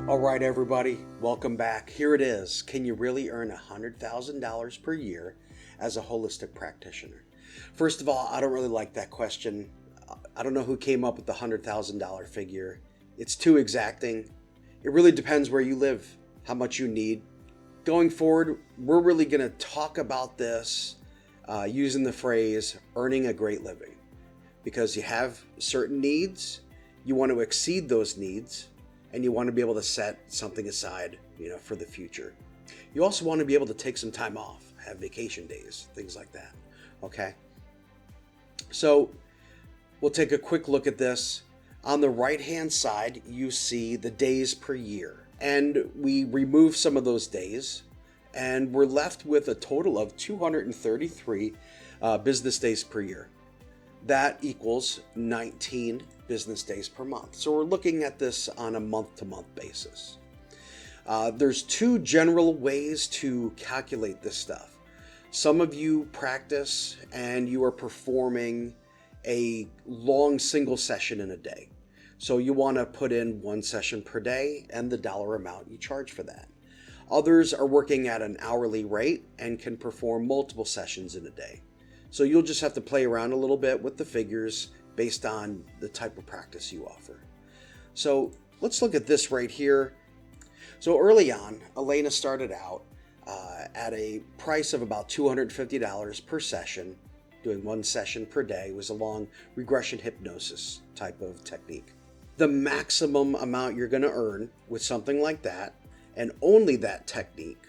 All right, everybody, welcome back. Here it is. Can you really earn $100,000 per year as a holistic practitioner? First of all, I don't really like that question. I don't know who came up with the $100,000 figure. It's too exacting. It really depends where you live, how much you need. Going forward, we're really going to talk about this using the phrase earning a great living, because you have certain needs, you want to exceed those needs, and you want to be able to set something aside, for the future. You also want to be able to take some time off, have vacation days, things like that. Okay? So we'll take a quick look at this. On the right-hand side, you see the days per year. And we remove some of those days, and we're left with a total of 233 business days per year. That equals 19 business days per month. So we're looking at this on a month-to-month basis. There's two general ways to calculate this stuff. Some of you practice and you are performing a long single session in a day. So you want to put in one session per day and the dollar amount you charge for that. Others are working at an hourly rate and can perform multiple sessions in a day. So you'll just have to play around a little bit with the figures based on the type of practice you offer. So let's look at this right here. So early on, Elena started out at a price of about $250 per session, doing one session per day. It was a long regression hypnosis type of technique. The maximum amount you're going to earn with something like that, and only that technique,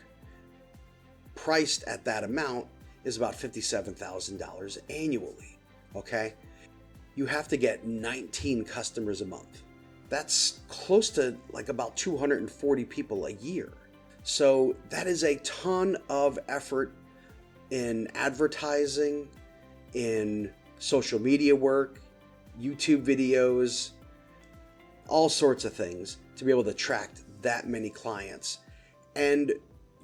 priced at that amount, is about $57,000 annually, okay? You have to get 19 customers a month. That's close to like about 240 people a year. So that is a ton of effort in advertising, in social media work, YouTube videos, all sorts of things to be able to attract that many clients. And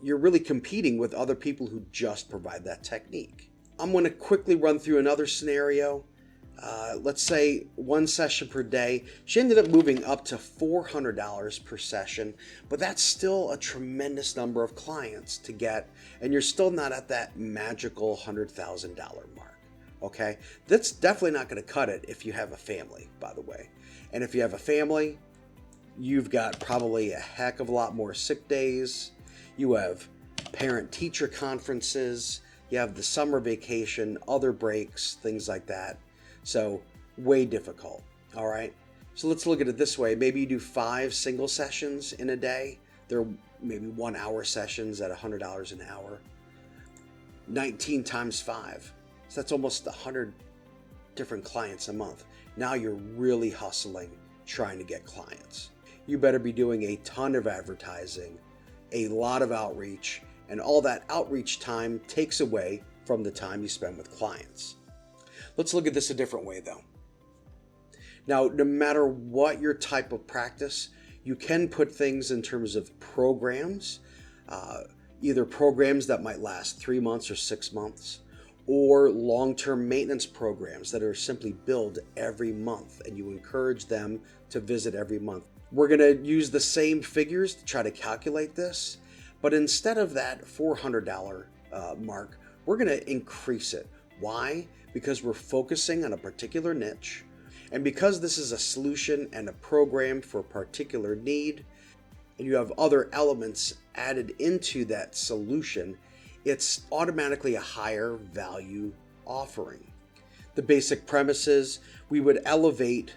you're really competing with other people who just provide that technique. I'm going to quickly run through another scenario. Let's say one session per day. She ended up moving up to $400 per session, but that's still a tremendous number of clients to get, and you're still not at that magical $100,000 mark. Okay? That's definitely not going to cut it if you have a family, by the way. And if you have a family, you've got probably a heck of a lot more sick days. You have parent-teacher conferences, you have the summer vacation, other breaks, things like that. So way difficult, all right? So let's look at it this way. Maybe you do 5 single sessions in a day. They're maybe 1-hour sessions at $100 an hour. 19 times 5. So that's almost 100 different clients a month. Now you're really hustling, trying to get clients. You better be doing a ton of advertising, a lot of outreach, and all that outreach time takes away from the time you spend with clients. Let's look at this a different way though. Now, no matter what your type of practice, you can put things in terms of programs, either programs that might last 3 months or 6 months, or long-term maintenance programs that are simply billed every month, and you encourage them to visit every month. We're going to use the same figures to try to calculate this, but instead of that $400 mark, we're going to increase it. Why? Because we're focusing on a particular niche, and because this is a solution and a program for a particular need, and you have other elements added into that solution, it's automatically a higher value offering. The basic premise is we would elevate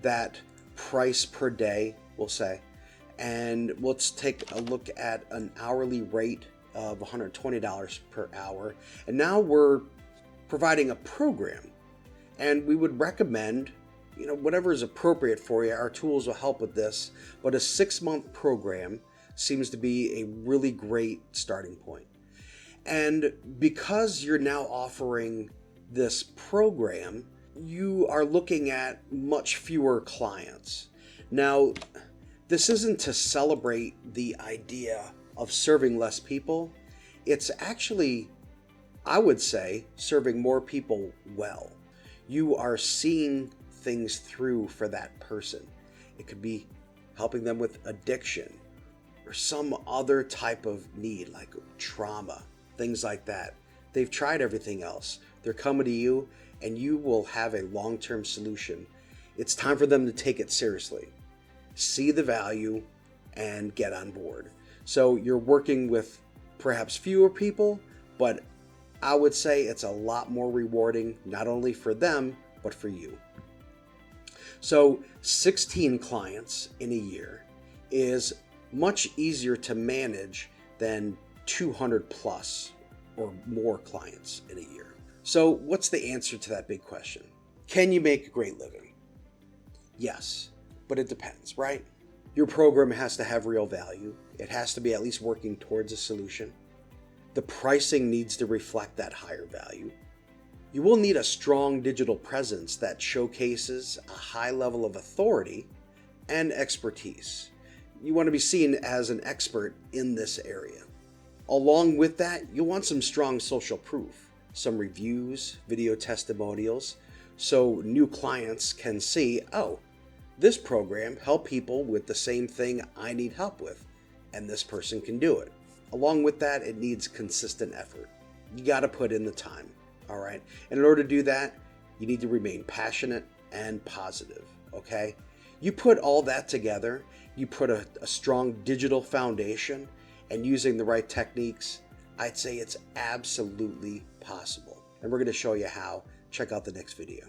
that price per day, we'll say, and let's take a look at an hourly rate of $120 per hour. And now we're providing a program, and we would recommend, whatever is appropriate for you. Our tools will help with this, but a 6-month program seems to be a really great starting point. And because you're now offering this program, you are looking at much fewer clients. Now, this isn't to celebrate the idea of serving less people. It's actually, I would say, serving more people well. You are seeing things through for that person. It could be helping them with addiction or some other type of need like trauma, things like that. They've tried everything else. They're coming to you and you will have a long-term solution. It's time for them to take it seriously, see the value, and get on board. So you're working with perhaps fewer people, but I would say it's a lot more rewarding, not only for them, but for you. So 16 clients in a year is much easier to manage than 200 plus or more clients in a year. So what's the answer to that big question? Can you make a great living? Yes, but it depends, right? Your program has to have real value. It has to be at least working towards a solution. The pricing needs to reflect that higher value. You will need a strong digital presence that showcases a high level of authority and expertise. You want to be seen as an expert in this area. Along with that, you want some strong social proof, some reviews, video testimonials, so new clients can see, oh, this program helped people with the same thing I need help with, and this person can do it. Along with that, it needs consistent effort. You got to put in the time, all right? And in order to do that, you need to remain passionate and positive, okay? You put all that together, you put a strong digital foundation, and using the right techniques, I'd say it's absolutely possible. And we're going to show you how. Check out the next video.